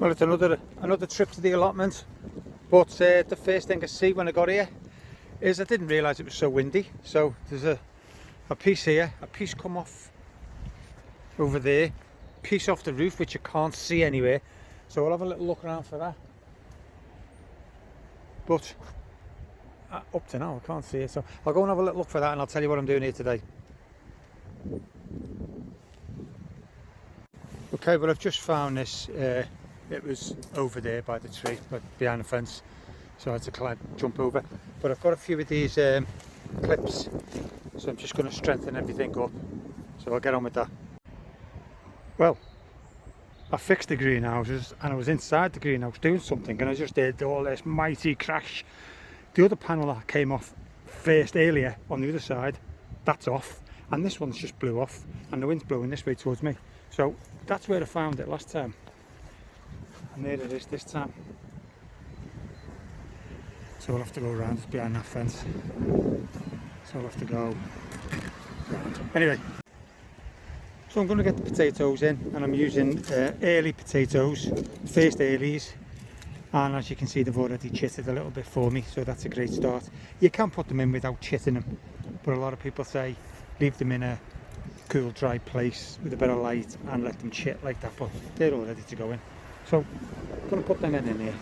Well, it's another trip to the allotment, but the first thing I see when I got here is I didn't realise it was so windy. So there's a piece here, a piece come off over there, piece off the roof which you can't see anywhere. So I'll have a little look around for that. But up to now I can't see it, so I'll go and have a little look for that and I'll tell you what I'm doing here today. Okay, well I've just found this. It was over there by the tree, but behind the fence, so I had to jump over. But I've got a few of these clips, so I'm just going to strengthen everything up. So I'll get on with that. Well, I fixed the greenhouses and I was inside the greenhouse doing something, and I just did all this mighty crash. The other panel that came off first earlier on the other side, that's off, and this one's just blew off, and the wind's blowing this way towards me. So that's where I found it last time, and there it is this time. So I'll have to go around, it's behind that fence, so I'll have to go around. Anyway, so I'm going to get the potatoes in, and I'm using early potatoes, first earlies, and as you can see they've already chitted a little bit for me, so that's a great start. You can put them in without chitting them, but a lot of people say leave them in a cool dry place with a bit of light and let them chit like that, but they're all ready to go in. So I'm going to put them in here.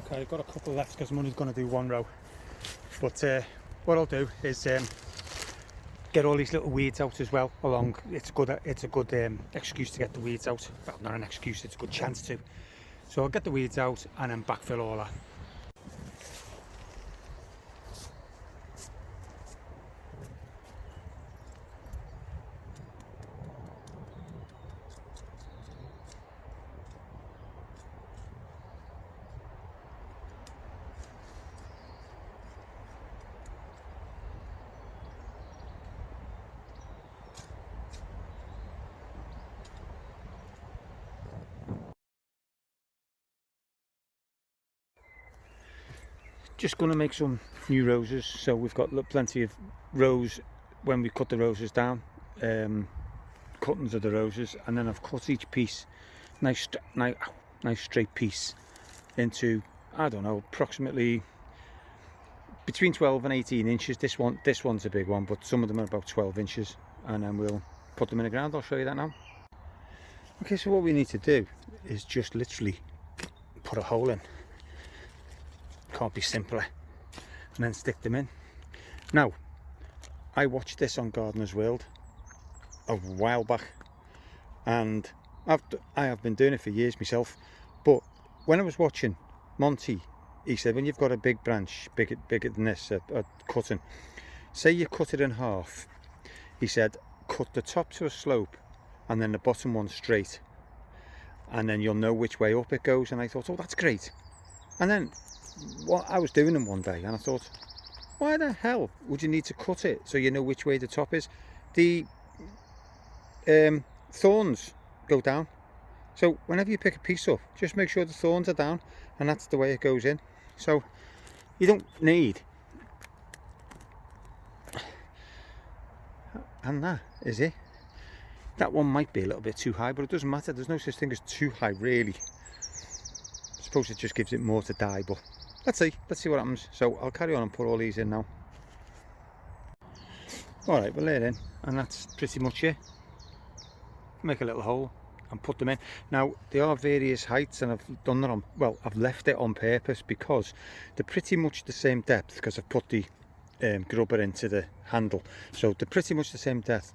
Okay, I've got a couple left because I'm only going to do one row, but what I'll do is get all these little weeds out as well along. It's a good excuse to get the weeds out. Well, not an excuse, it's a good chance to. So I'll get the weeds out and then backfill all that. Just going to make some new roses, so we've got plenty of rows when we cut the roses down, cuttings of the roses, and then I've cut each piece, nice straight piece, into, I don't know, approximately between 12 and 18 inches. This one's a big one, but some of them are about 12 inches, and then we'll put them in the ground. I'll show you that now. Okay, so what we need to do is just literally put a hole in. Can't be simpler, and then stick them in. Now, I watched this on Gardener's World a while back, and I have been doing it for years myself, but when I was watching Monty, he said when you've got a big branch, bigger than this, a cutting, say you cut it in half, he said cut the top to a slope and then the bottom one straight, and then you'll know which way up it goes. And I thought, oh, that's great. And then I was doing them one day and I thought, why the hell would you need to cut it so you know which way the top is? The thorns go down, so whenever you pick a piece up, just make sure the thorns are down, and that's the way it goes in. So you don't need, and that is it. That one might be a little bit too high, but it doesn't matter. There's no such thing as too high, really. I suppose it just gives it more to die, but let's see what happens. So I'll carry on and put all these in now. Alright, well, they're in, and that's pretty much it. Make a little hole and put them in. Now, they are various heights, and I've done that on, well, I've left it on purpose because they're pretty much the same depth, because I've put the grubber into the handle. So they're pretty much the same depth,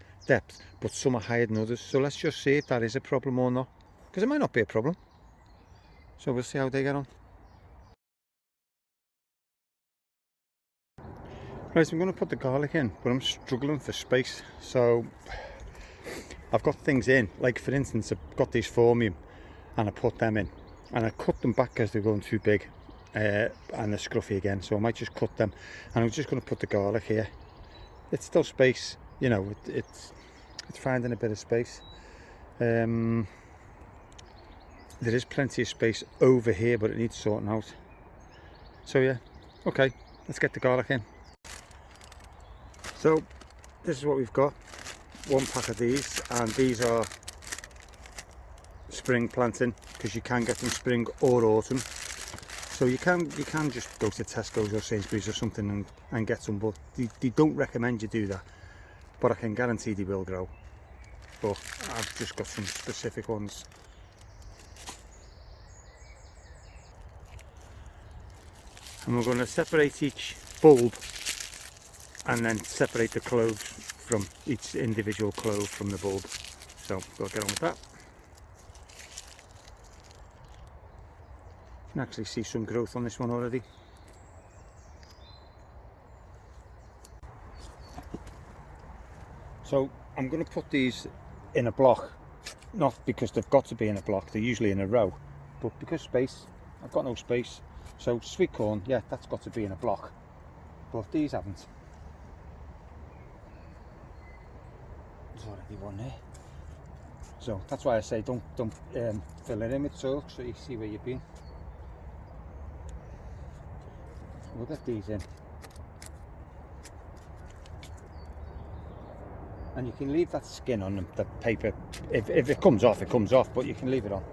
but some are higher than others. So let's just see if that is a problem or not, because it might not be a problem. So we'll see how they get on. Right, so I'm going to put the garlic in, but I'm struggling for space. So I've got things in, like for instance, I've got these formium and I put them in, and I cut them back because they're going too big and they're scruffy again, so I might just cut them, and I'm just going to put the garlic here. It's still space, you know, it's finding a bit of space. There is plenty of space over here, but it needs sorting out. So yeah, okay, let's get the garlic in. So this is what we've got. One pack of these, and these are spring planting, because you can get them spring or autumn. So you can just go to Tesco's or Sainsbury's or something and get some, but they don't recommend you do that. But I can guarantee they will grow. But I've just got some specific ones. And we're going to separate each bulb and then separate the cloves from each individual clove from the bulb. So we'll get on with that. You can actually see some growth on this one already. So I'm going to put these in a block, not because they've got to be in a block, they're usually in a row, but because space, I've got no space. So sweet corn, yeah, that's got to be in a block, but these haven't. There's already one there, so that's why I say don't fill it in with soil, so you see where you've been. We'll get these in, and you can leave that skin on them, the paper. If it comes off, it comes off, but you can leave it on.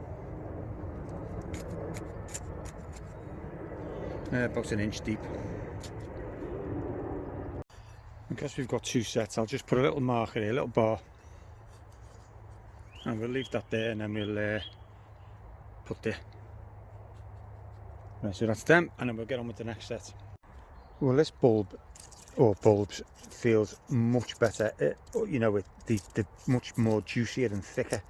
About an inch deep. Because we've got two sets, I'll just put a little marker here, a little bar, and we'll leave that there, and then we'll put the right, so that's them, and then we'll get on with the next set. Well, this bulb or bulbs feels much better, you know, they're much more juicier and thicker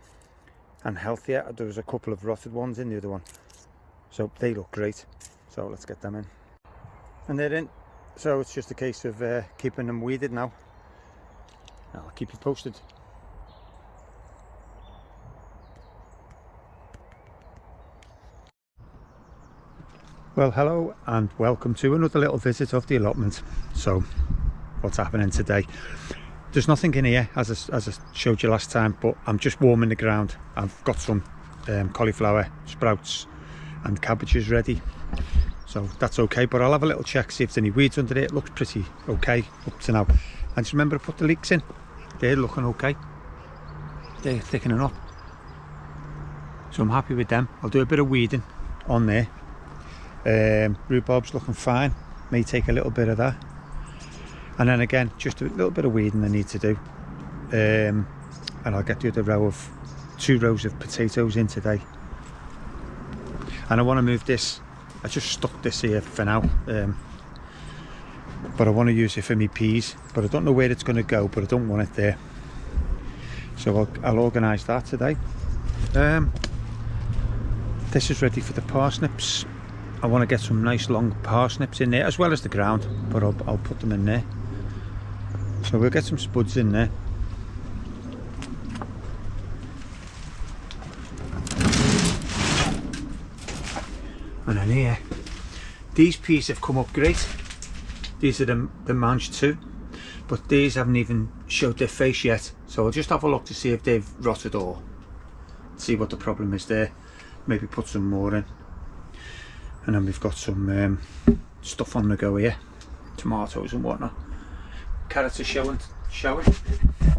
and healthier. There was a couple of rotted ones in the other one, so they look great. So let's get them in, and they're in. So it's just a case of keeping them weeded now. I'll keep you posted. Well, hello and welcome to another little visit of the allotment. So what's happening today? There's nothing in here as I showed you last time, but I'm just warming the ground. I've got some cauliflower sprouts and cabbages ready, so that's okay, but I'll have a little check, see if there's any weeds under it. It looks pretty okay up to now. And just remember to put the leeks in. They're looking okay, they're thickening up, so I'm happy with them. I'll do a bit of weeding on there. Rhubarb's looking fine, may take a little bit of that, and then again just a little bit of weeding I need to do, and I'll get the other two rows of potatoes in today. And I want to move this, I just stuck this here for now, but I want to use it for my peas, but I don't know where it's going to go, but I don't want it there, so I'll organise that today. This is ready for the parsnips. I want to get some nice long parsnips in there, as well as the ground, but I'll put them in there. So we'll get some spuds in there. And then here, These peas have come up great. These are the Manch 2, but these haven't even showed their face yet. So I'll just have a look to see if they've rotted or see what the problem is there. Maybe put some more in. And then we've got some stuff on the go here, tomatoes and whatnot. Carrots are showing.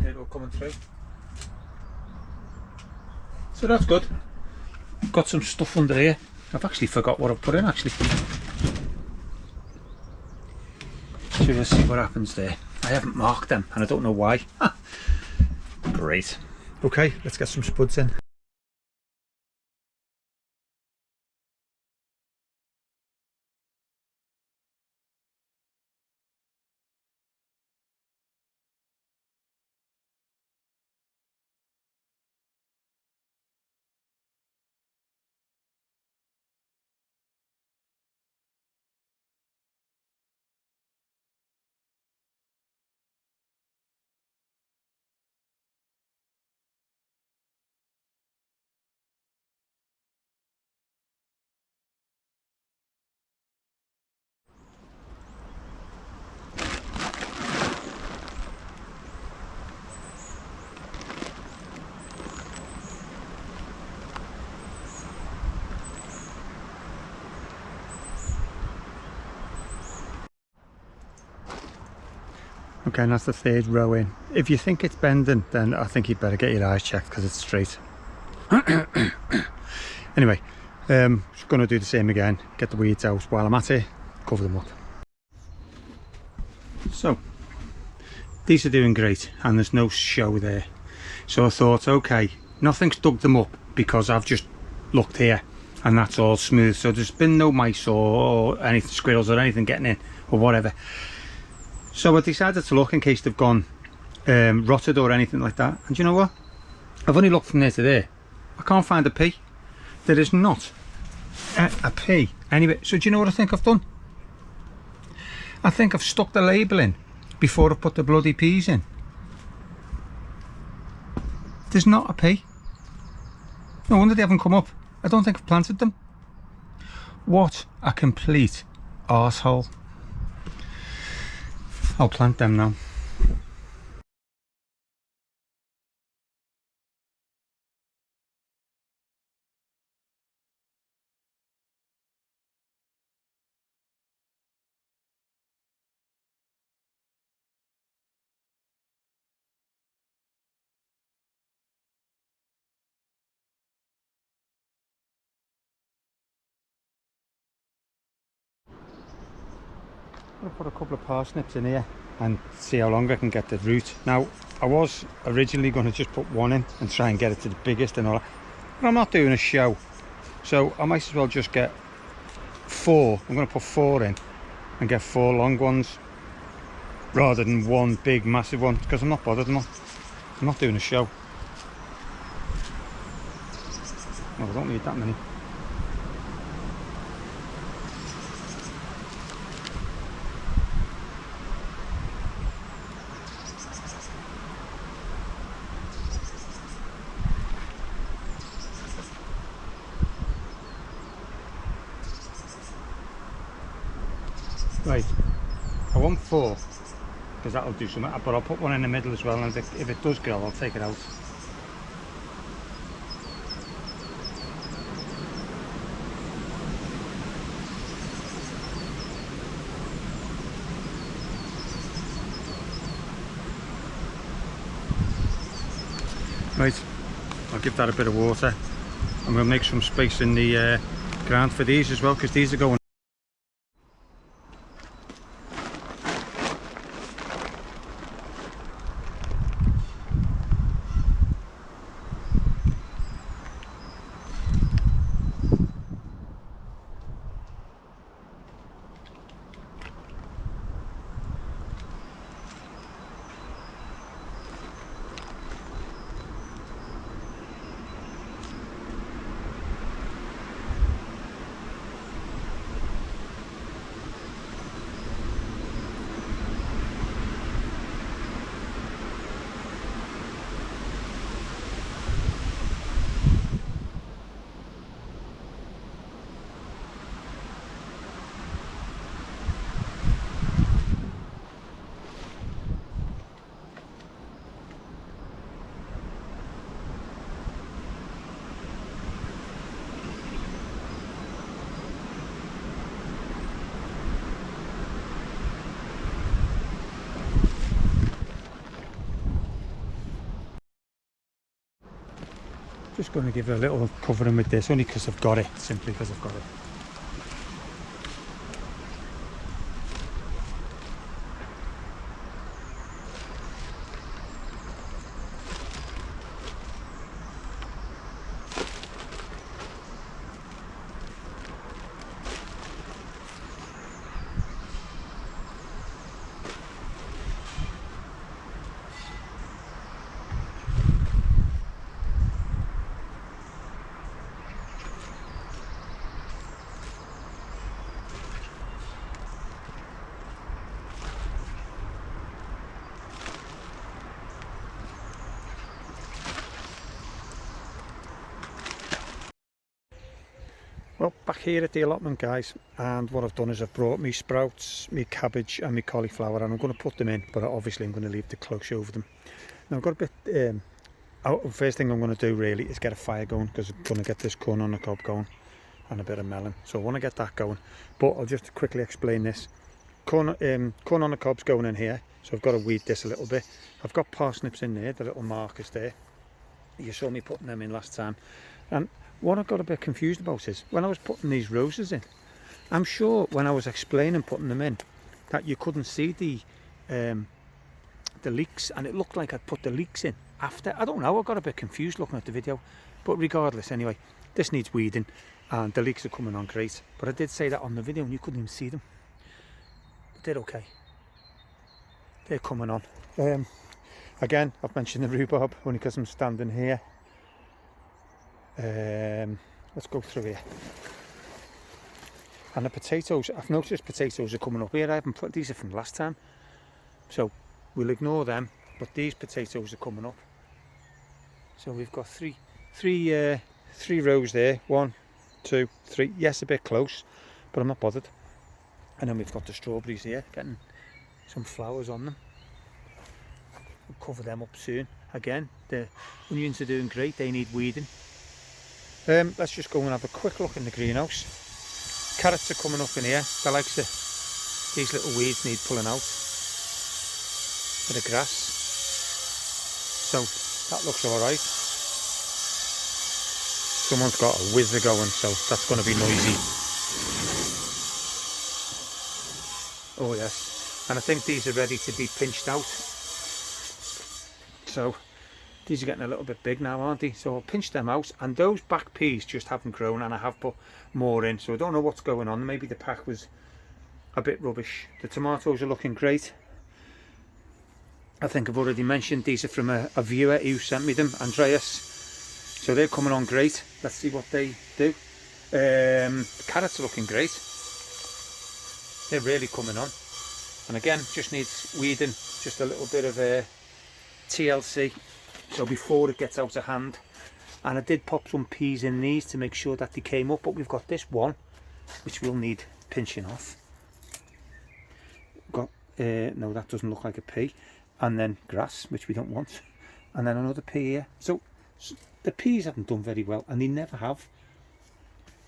They're all coming through. So that's good. Got some stuff under here. I've actually forgot what I've put in actually. So we'll see what happens there. I haven't marked them and I don't know why. Great. Okay, let's get some spuds in. Okay, and that's the third row in. If you think it's bending, then I think you'd better get your eyes checked because it's straight. Anyway, just going to do the same again. Get the weeds out while I'm at it, cover them up. So, these are doing great and there's no show there. So I thought, okay, nothing's dug them up because I've just looked here and that's all smooth. So there's been no mice or anything, squirrels or anything getting in or whatever. So I decided to look in case they've gone rotted or anything like that. And you know what? I've only looked from there to there. I can't find a pea. There is not a pea anyway. So do you know what I think I've done? I think I've stuck the label in before I put the bloody peas in. There's not a pea. No wonder they haven't come up. I don't think I've planted them. What a complete arsehole. I'll plant them now. I'm going to put a couple of parsnips in here and see how long I can get the root. Now, I was originally going to just put one in and try and get it to the biggest and all that, but I'm not doing a show, so I might as well just get 4. I'm going to put 4 in and get 4 long ones rather than one big massive one, because I'm not bothered. I'm not doing a show. No, I don't need that many. Right, I want 4 because that'll do something, but I'll put one in the middle as well, and if it does grow I'll take it out. Right, I'll give that a bit of water and we'll make some space in the ground for these as well, because these are going. Just going to give it a little covering with this, only because I've got it, simply because I've got it. Well, back here at the allotment, guys, and what I've done is I've brought me sprouts, me cabbage and me cauliflower, and I'm going to put them in, but obviously I'm going to leave the cloche over them. Now I've got a bit, first thing I'm going to do really is get a fire going, because I'm going to get this corn on the cob going and a bit of melon, so I want to get that going. But I'll just quickly explain this. Corn on the cob's going in here, so I've got to weed this a little bit. I've got parsnips in there, the little markers there. You saw me putting them in last time. And what I got a bit confused about is when I was putting these roses in, I'm sure when I was explaining putting them in that you couldn't see the leeks, and it looked like I'd put the leeks in after. I don't know, I got a bit confused looking at the video, but regardless, anyway, this needs weeding and the leeks are coming on great. But I did say that on the video and you couldn't even see them, but they're okay, they're coming on. Again, I've mentioned the rhubarb only because I'm standing here. Let's go through here. And the potatoes, I've noticed potatoes are coming up here. I haven't put, these are from last time, so we'll ignore them, but these potatoes are coming up. So we've got three rows there, 1, 2, 3. Yes, a bit close, but I'm not bothered. And then we've got the strawberries here, getting some flowers on them. We'll cover them up soon. Again, the onions are doing great, they need weeding. Let's just go and have a quick look in the greenhouse. Carrots are coming up in here. The likes of these little weeds need pulling out. Bit of grass. So that looks alright. Someone's got a whizzer going, so that's going to be noisy. Oh yes. And I think these are ready to be pinched out. So these are getting a little bit big now, aren't they? So I'll pinch them out, and those back peas just haven't grown, and I have put more in, so I don't know what's going on. Maybe the pack was a bit rubbish. The tomatoes are looking great. I think I've already mentioned these are from a viewer who sent me them, Andreas. So they're coming on great. Let's see what they do. The carrots are looking great. They're really coming on. And again, just needs weeding, just a little bit of TLC. So before it gets out of hand. And I did pop some peas in these to make sure that they came up, but we've got this one which we'll need pinching off. Got no, that doesn't look like a pea. And then grass, which we don't want, and then another pea here. So the peas haven't done very well, and they never have.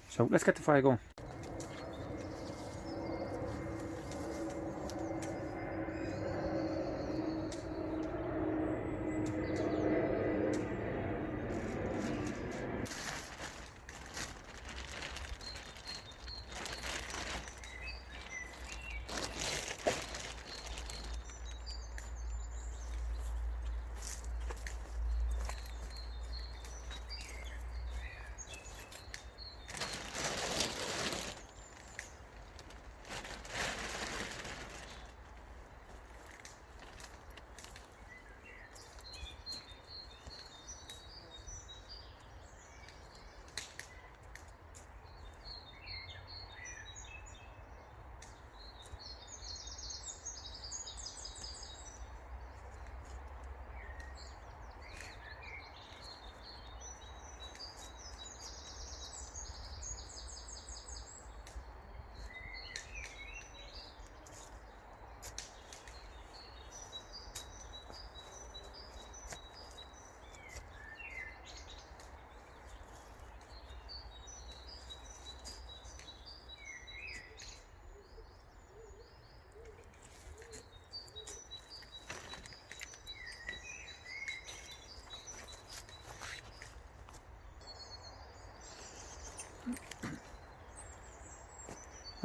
So let's get the fire going.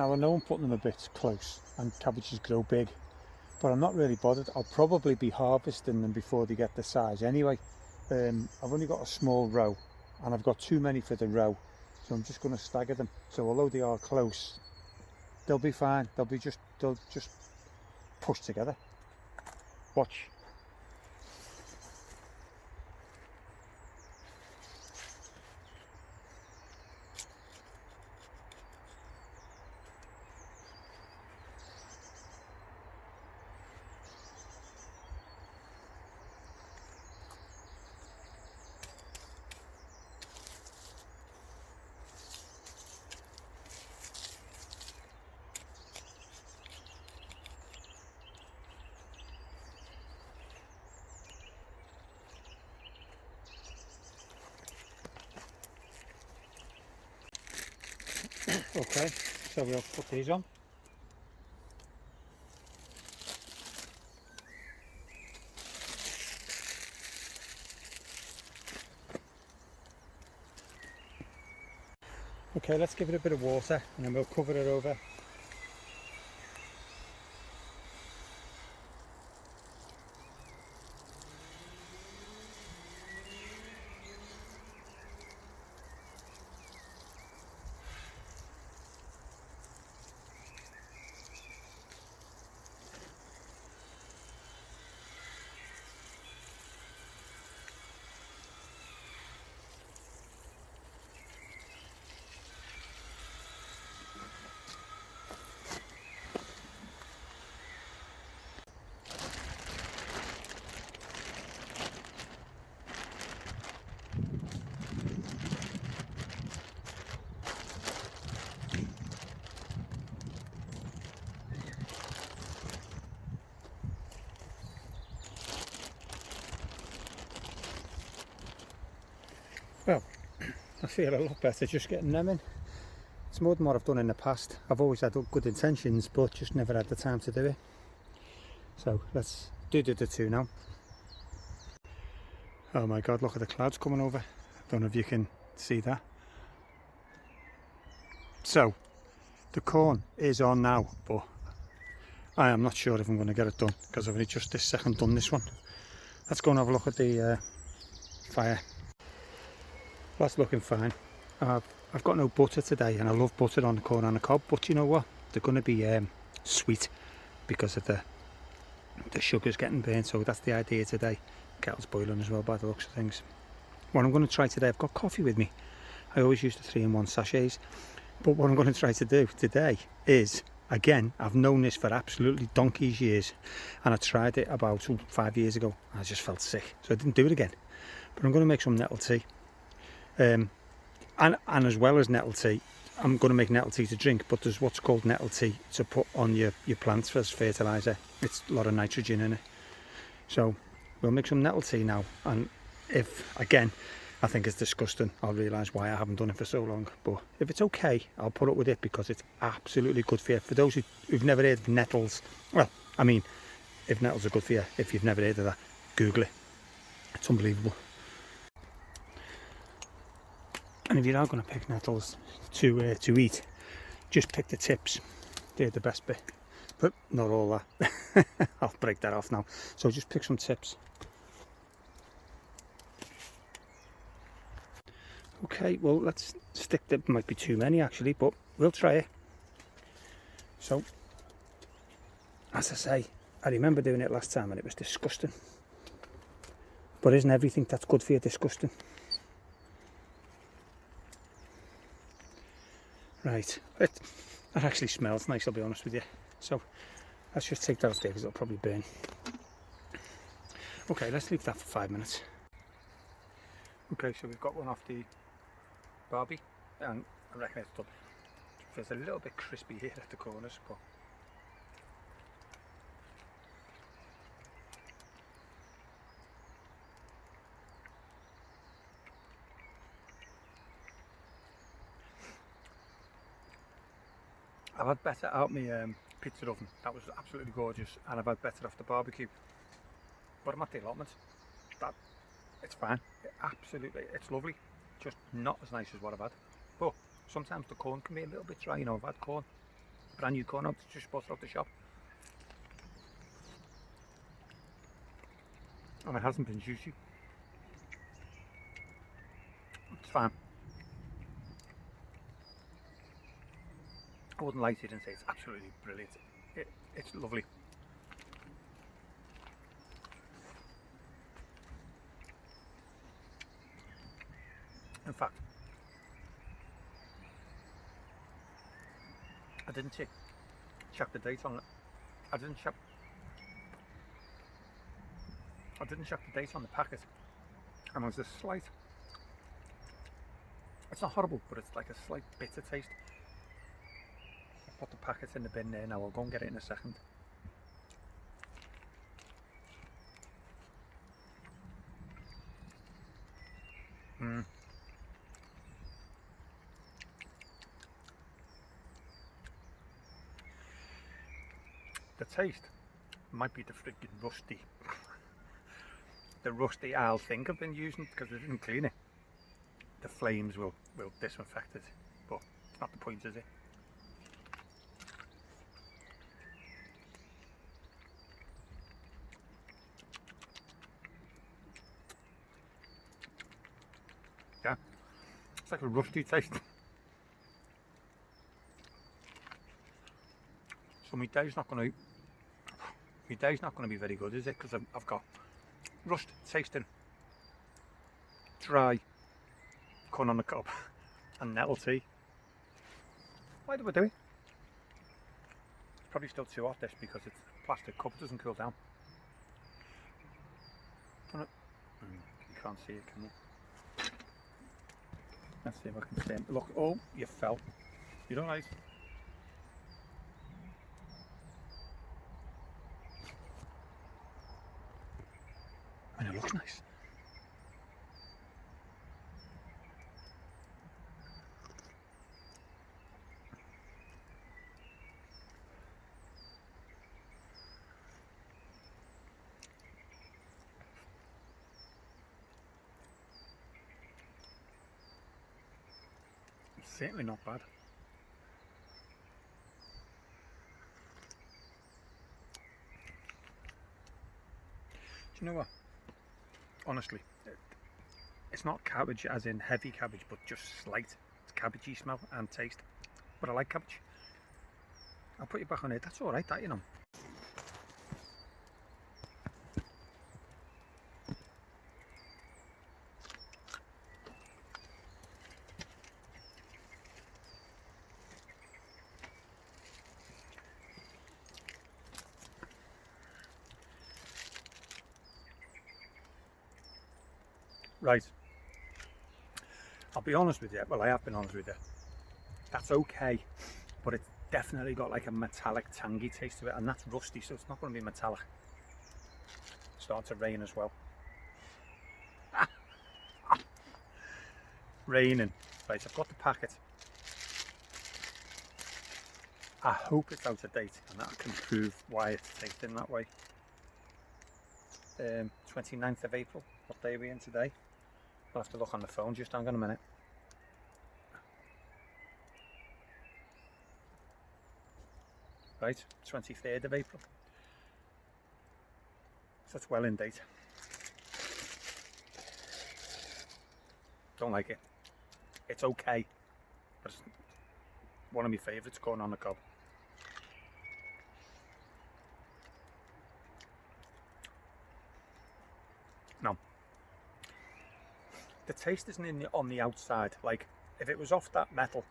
Now I know I'm putting them a bit close and cabbages grow big, but I'm not really bothered. I'll probably be harvesting them before they get the size anyway. I've only got a small row and I've got too many for the row, so I'm just going to stagger them. So although they are close, they'll be fine. They'll just push together. Watch. Okay, so we'll put these on. Okay, let's give it a bit of water and then we'll cover it over. Well, I feel a lot better just getting them in. It's more than what I've done in the past. I've always had good intentions, but just never had the time to do it. So let's do the two now. Oh my God, look at the clouds coming over. I don't know if you can see that. So the corn is on now, but I am not sure if I'm going to get it done because I've only just this second done this one. Let's go and have a look at the fire. That's looking fine. I've got no butter today, and I love butter on the corn on the cob, but you know what? They're going to be sweet because of the sugar's getting burnt, so that's the idea today. Kettle's boiling as well by the looks of things. What I'm going to try today, I've got coffee with me. I always use the 3-in-1 sachets, but what I'm going to try to do today is, again, I've known this for absolutely donkey's years, and I tried it about 5 years ago, and I just felt sick, so I didn't do it again. But I'm going to make some nettle tea. And as well as nettle tea, I'm going to make nettle tea to drink, but there's what's called nettle tea to put on your plants as fertiliser. It's a lot of nitrogen in it. So we'll make some nettle tea now, and if, again, I think it's disgusting, I'll realise why I haven't done it for so long. But if it's okay, I'll put up with it because it's absolutely good for you. For those who've never heard of nettles, well, I mean, if nettles are good for you, if you've never heard of that, Google it. It's unbelievable. And if you are going to pick nettles to eat, just pick the tips. They're the best bit, but not all that. I'll break that off now. So just pick some tips. Okay, well, let's stick. There might be too many actually, but we'll try it. So, as I say, I remember doing it last time and it was disgusting. But isn't everything that's good for you disgusting? Right, that actually smells nice, I'll be honest with you. So let's just take that off there because it'll probably burn. Okay, let's leave that for 5 minutes. Okay, so we've got one off the barbie, and I reckon it's done. It feels a little bit crispy here at the corners, but I've had better out my pizza oven. That was absolutely gorgeous, and I've had better off the barbecue. But I'm at the allotment. It's fine. Absolutely, it's lovely. Just not as nice as what I've had. But sometimes the corn can be a little bit dry. You know, I've had corn Brand new corn out, just bought out the shop. And it hasn't been juicy. It's fine. I wouldn't lie to you and say it's absolutely brilliant. It's lovely. In fact, I didn't check the date on it. I didn't check the date on the packet, and there's a slight. It's not horrible, but it's like a slight bitter taste. I put the packets in the bin there now. I'll go and get it in a second. The taste might be the freaking rusty owl thing I've been using because I didn't clean it. The flames will disinfect it, but it's not the point, is it? Yeah, it's like a rusty taste. So my day's not going to be very good, is it? Because I've got rust tasting, dry corn on the cob, and nettle tea. Why do I do it? It's probably still too hot, this, because it's plastic cup. It doesn't cool down. You can't see it, can you? Let's see if I can see it. Look, oh, you fell. You don't like. And it looks nice. It's certainly not bad. Do you know what? Honestly, it's not cabbage as in heavy cabbage, but just slight. It's cabbagey smell and taste. But I like cabbage. I'll put you back on it. That's alright, that, you know. Right, I'll be honest with you, well I have been honest with you, that's okay, but it's definitely got like a metallic tangy taste to it, and that's rusty, so it's not going to be metallic. It's starting to rain as well. Raining. Right, I've got the packet. I hope it's out of date, and that can prove why it's tasting that way. 29th of April, what day are we in today? I'll have to look on the phone, just hang on a minute. Right, 23rd of April. So it's well in date. Don't like it. It's okay, but it's one of my favourites, corn on the cob. No. The taste isn't on the outside. Like, if it was off that metal,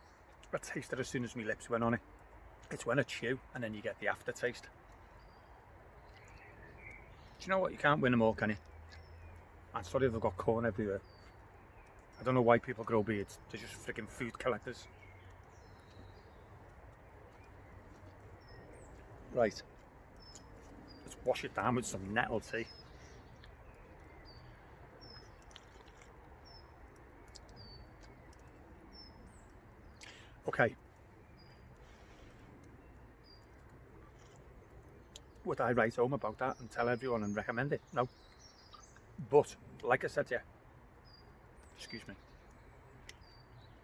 I tasted as soon as my lips went on it. It's when I chew and then you get the aftertaste. Do you know what? You can't win them all, can you? I'm sorry if I've got corn everywhere. I don't know why people grow beards. They're just freaking food collectors. Right. Let's wash it down with some nettle tea. Okay. Would I write home about that and tell everyone and recommend it? No. But, like I said to you, excuse me,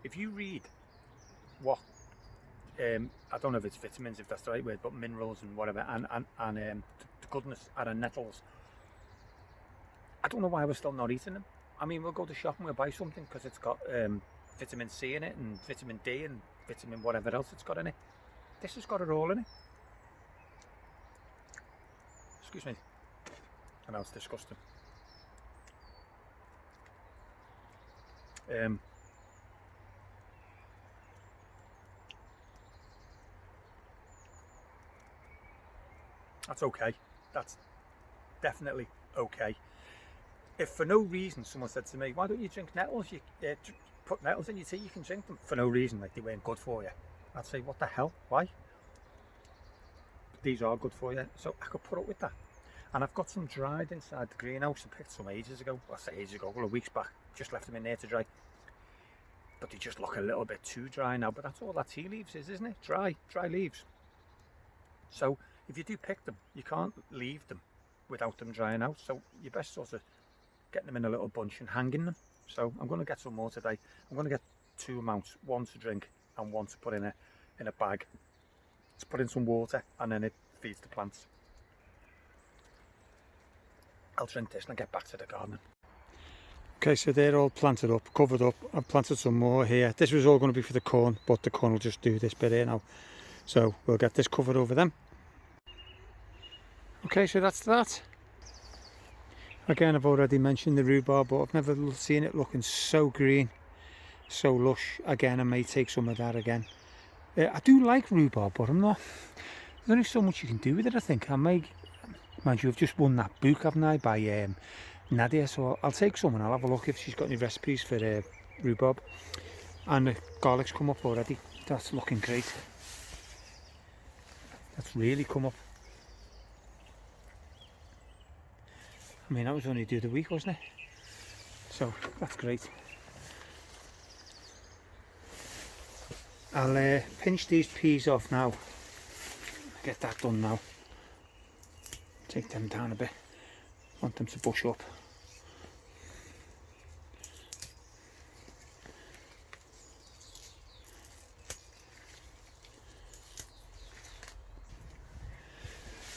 if you read what I don't know if it's vitamins, if that's the right word, but minerals and whatever, and the goodness out of nettles. I don't know why we're still not eating them. I mean, we'll go to shop and we'll buy something because it's got vitamin C in it and vitamin D and vitamin whatever else it's got in it. This has got it all in it. Excuse me. I know it's disgusting. That's okay. That's definitely okay. If for no reason someone said to me, why don't you drink nettles? You put nettles in your tea, you can drink them for no reason, like they weren't good for you. I'd say, what the hell? Why? But these are good for you, so I could put up with that. And I've got some dried inside the greenhouse. I picked some ages ago. I say ages ago, a couple of weeks back. Just left them in there to dry. But they just look a little bit too dry now. But that's all that tea leaves is, isn't it? Dry leaves. So if you do pick them, you can't leave them without them drying out. So you're best sort of getting them in a little bunch and hanging them. So I'm going to get some more today. I'm going to get 2 amounts, one to drink and one to put in a bag. To put in some water and then it feeds the plants. I'll drink this and I'll get back to the garden. Okay, so they're all planted up, covered up. I've planted some more here. This was all going to be for the corn, but the corn will just do this bit here now. So we'll get this covered over them. Okay, so that's that. Again, I've already mentioned the rhubarb, but I've never seen it looking so green, so lush. Again, I may take some of that again. I do like rhubarb, but I'm not. There's only so much you can do with it, I think. I may, mind you, I've just won that book, haven't I, by Nadia, so I'll take some and I'll have a look if she's got any recipes for rhubarb. And the garlic's come up already. That's looking great. That's really come up. I mean, that was only the other week, wasn't it? So that's great. I'll pinch these peas off now. Get that done now. Take them down a bit. Want them to bush up.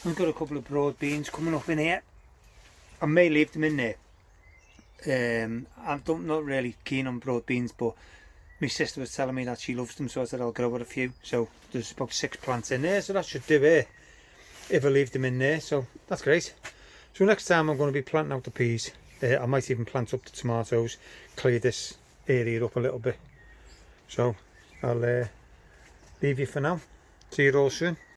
I've got a couple of broad beans coming up in here. I may leave them in there. I'm not really keen on broad beans, but my sister was telling me that she loves them, so I said I'll grow with a few. So there's about 6 plants in there, so that should do it if I leave them in there. So that's great. So next time I'm going to be planting out the peas. I might even plant up the tomatoes, clear this area up a little bit. So I'll leave you for now. See you all soon.